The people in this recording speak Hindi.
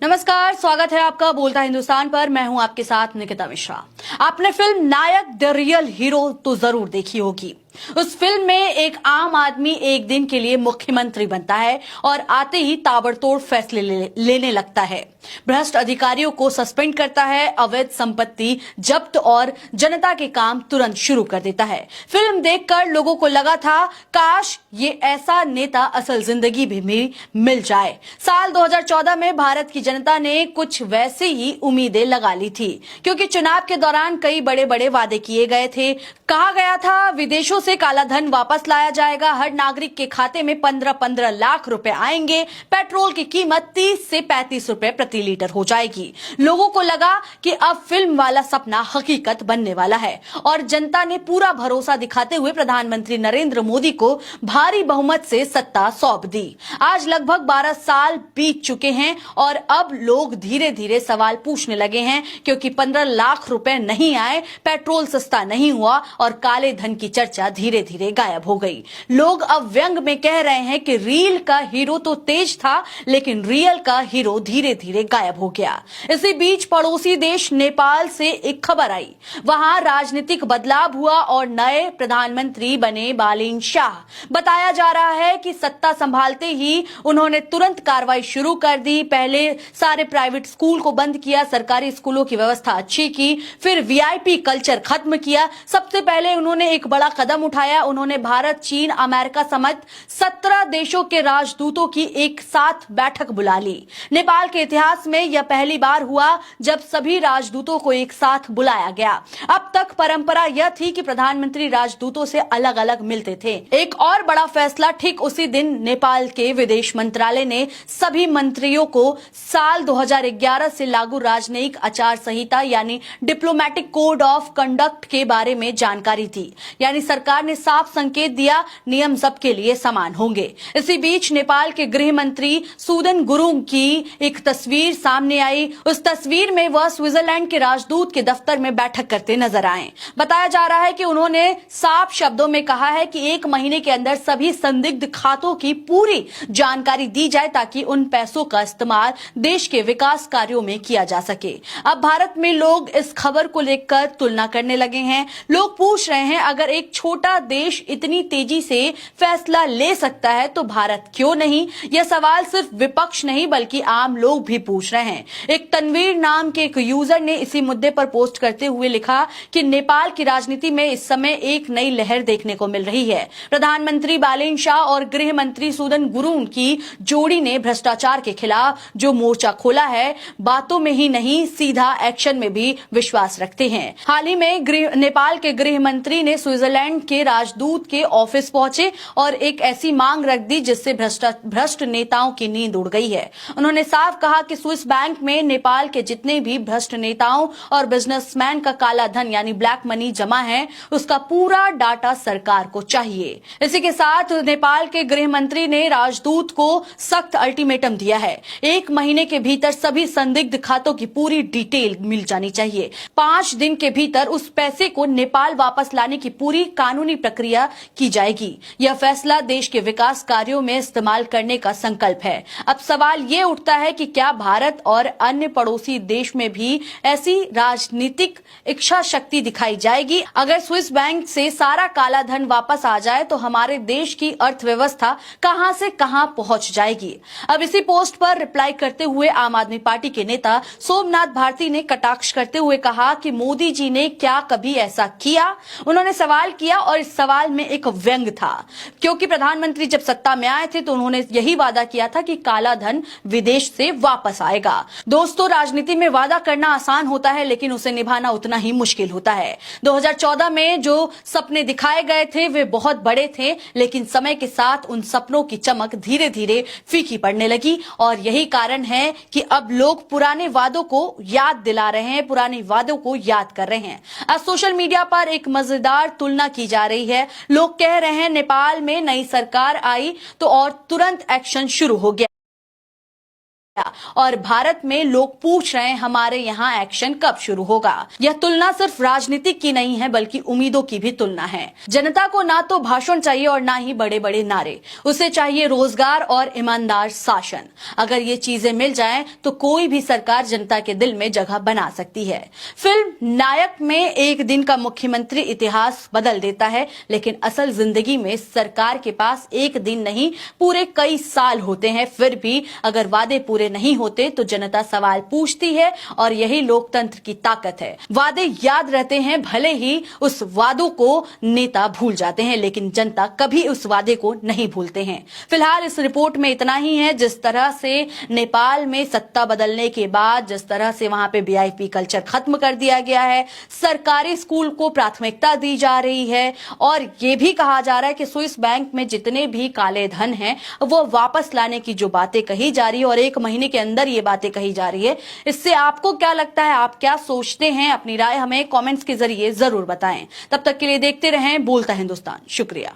नमस्कार, स्वागत है आपका बोलता हिंदुस्तान पर। मैं हूं आपके साथ निकिता मिश्रा। आपने film Nayak the real hero तो जरूर देखी होगी। उस फिल्म में एक आम आदमी एक दिन के लिए मुख्यमंत्री बनता है और आते ही ताबड़तोड़ फैसले लेने लगता है। भ्रष्ट अधिकारियों को सस्पेंड करता है, अवैध संपत्ति जब्त और जनता के काम तुरंत शुरू कर देता है। फिल्म देखकर लोगों को लगा था काश ये ऐसा नेता असल जिंदगी भी मिल जाए। साल 2014 में भारत की जनता ने कुछ वैसे ही उम्मीदें लगा ली थी, क्योंकि चुनाव के दौरान कई बड़े बड़े वादे किए गए थे। कहा गया था विदेशों से काला धन वापस लाया जाएगा, हर नागरिक के खाते में 15-15 लाख रुपए आएंगे, पेट्रोल की कीमत 30 से 35 रुपए प्रति लीटर हो जाएगी। लोगों को लगा कि अब फिल्म वाला सपना हकीकत बनने वाला है और जनता ने पूरा भरोसा दिखाते हुए प्रधानमंत्री नरेंद्र मोदी को भारी बहुमत से सत्ता सौंप दी। आज लगभग 12 साल बीत चुके हैं और अब लोग धीरे धीरे सवाल पूछने लगे हैं, क्योंकि 15 लाख रुपए नहीं आए, पेट्रोल सस्ता नहीं हुआ और काले धन की चर्चा धीरे धीरे गायब हो गई। लोग अब व्यंग में कह रहे हैं कि रील का हीरो तो तेज था, लेकिन रियल का हीरो धीरे धीरे गायब हो गया। इसी बीच पड़ोसी देश नेपाल से एक खबर आई। वहां राजनीतिक बदलाव हुआ और नए प्रधानमंत्री बने बालेन शाह। बताया जा रहा है कि सत्ता संभालते ही उन्होंने तुरंत कार्रवाई शुरू कर दी। पहले सारे प्राइवेट स्कूल को बंद किया, सरकारी स्कूलों की व्यवस्था अच्छी की, फिर वीआईपी कल्चर खत्म किया। सबसे पहले उन्होंने एक बड़ा कदम उठाया। उन्होंने भारत, चीन, अमेरिका समेत 17 देशों के राजदूतों की एक साथ बैठक बुला ली। नेपाल के इतिहास में यह पहली बार हुआ जब सभी राजदूतों को एक साथ बुलाया गया। अब तक परंपरा यह थी कि प्रधानमंत्री राजदूतों से अलग अलग मिलते थे। एक और बड़ा फैसला, ठीक उसी दिन नेपाल के विदेश मंत्रालय ने सभी मंत्रियों को साल 2011 से लागू राजनयिक आचार संहिता यानी डिप्लोमेटिक कोड ऑफ कंडक्ट के बारे में जानकारी दी। यानी सरकार ने साफ संकेत दिया, नियम सबके लिए समान होंगे। इसी बीच नेपाल के गृह मंत्री सूदन गुरुङ की एक तस्वीर सामने आई। उस तस्वीर में वह स्विट्जरलैंड के राजदूत के दफ्तर में बैठक करते नजर आए। बताया जा रहा है कि उन्होंने साफ शब्दों में कहा है कि 1 महीने के अंदर सभी संदिग्ध खातों की पूरी जानकारी दी जाए, ताकि उन पैसों का इस्तेमाल देश के विकास कार्यों में किया जा सके। अब भारत में लोग इस खबर को लेकर तुलना करने लगे हैं। लोग पूछ रहे हैं, अगर एक छोटा देश इतनी तेजी से फैसला ले सकता है तो भारत क्यों नहीं? यह सवाल सिर्फ विपक्ष नहीं बल्कि आम लोग भी पूछ रहे हैं। एक तनवीर नाम के एक यूजर ने इसी मुद्दे पर पोस्ट करते हुए लिखा कि नेपाल की राजनीति में इस समय एक नई लहर देखने को मिल रही है। प्रधानमंत्री बालेन शाह और गृह मंत्री सूदन गुरुङ की जोड़ी ने भ्रष्टाचार के खिलाफ जो मोर्चा खोला है, बातों में ही नहीं सीधा एक्शन में भी विश्वास रखते हैं। हाल ही में नेपाल के गृह मंत्री ने स्विट्जरलैंड के राजदूत के ऑफिस पहुंचे और एक ऐसी मांग रख दी जिससे भ्रष्ट नेताओं की नींद उड़ गई है। उन्होंने साफ कहा कि स्विस बैंक में नेपाल के जितने भी भ्रष्ट नेताओं और बिजनेसमैन का काला धन यानी ब्लैक मनी जमा है, उसका पूरा डाटा सरकार को चाहिए। इसी के साथ नेपाल के गृह मंत्री ने राजदूत को सख्त अल्टीमेटम दिया है। 1 महीने के भीतर सभी संदिग्ध खातों की पूरी डिटेल मिल जानी चाहिए। 5 दिन के भीतर उस पैसे को नेपाल वापस लाने की पूरी कानूनी प्रक्रिया की जाएगी। यह फैसला देश के विकास कार्यों में इस्तेमाल करने का संकल्प है। अब सवाल ये उठता है कि क्या भारत और अन्य पड़ोसी देश में भी ऐसी राजनीतिक इच्छा शक्ति दिखाई जाएगी? अगर स्विस बैंक से सारा काला धन वापस आ जाए तो हमारे देश की अर्थव्यवस्था कहां से कहां पहुंच जाएगी? अब इसी पोस्ट पर रिप्लाई करते हुए आम आदमी पार्टी के नेता सोमनाथ भारती ने कटाक्ष करते हुए कहा कि मोदी जी ने क्या कभी ऐसा किया? उन्होंने सवाल किया और इस सवाल में एक व्यंग था, क्योंकि प्रधानमंत्री जब सत्ता में आए थे तो उन्होंने यही वादा किया था कि काला धन विदेश से वापस आएगा। दोस्तों, राजनीति में वादा करना आसान होता है, लेकिन उसे निभाना उतना ही मुश्किल होता है। 2014 में जो सपने दिखाए गए थे वे बहुत बड़े थे, लेकिन समय के साथ उन सपनों की चमक धीरे धीरे फीकी पड़ने लगी और यही कारण है कि अब लोग पुराने वादों को याद दिला रहे हैं, पुराने वादों को याद कर रहे हैं। आज सोशल मीडिया पर एक मजेदार तुलना की जा रही है। लोग कह रहे हैं नेपाल में नई सरकार आई तो और तुरंत एक्शन शुरू हो गया। और भारत में लोग पूछ रहे हैं हमारे यहाँ एक्शन कब शुरू होगा। यह तुलना सिर्फ राजनीतिक की नहीं है बल्कि उम्मीदों की भी तुलना है। जनता को ना तो भाषण चाहिए और ना ही बड़े बड़े नारे, उसे चाहिए रोजगार और ईमानदार शासन। अगर ये चीजें मिल जाएं तो कोई भी सरकार जनता के दिल में जगह बना सकती है। फिल्म नायक में एक दिन का मुख्यमंत्री इतिहास बदल देता है, लेकिन असल जिंदगी में सरकार के पास एक दिन नहीं पूरे कई साल होते हैं। फिर भी अगर वादे पूरे नहीं होते तो जनता सवाल पूछती है और यही लोकतंत्र की ताकत है। वादे याद रहते हैं, भले ही उस वादों को नेता भूल जाते हैं, लेकिन जनता कभी उस वादे को नहीं भूलते हैं। फिलहाल इस रिपोर्ट में इतना ही है। जिस तरह से नेपाल में सत्ता बदलने के बाद जिस तरह से वहां पे वीआईपी कल्चर खत्म कर दिया गया है, सरकारी स्कूल को प्राथमिकता दी जा रही है और यह भी कहा जा रहा है कि स्विस बैंक में जितने भी काले धन हैं वो वापस लाने की जो बातें कही जा रही है और 1 महीने के अंदर ये बातें कही जा रही है, इससे आपको क्या लगता है, आप क्या सोचते हैं? अपनी राय हमें कमेंट्स के जरिए जरूर बताएं। तब तक के लिए देखते रहें बोलता हिंदुस्तान। शुक्रिया।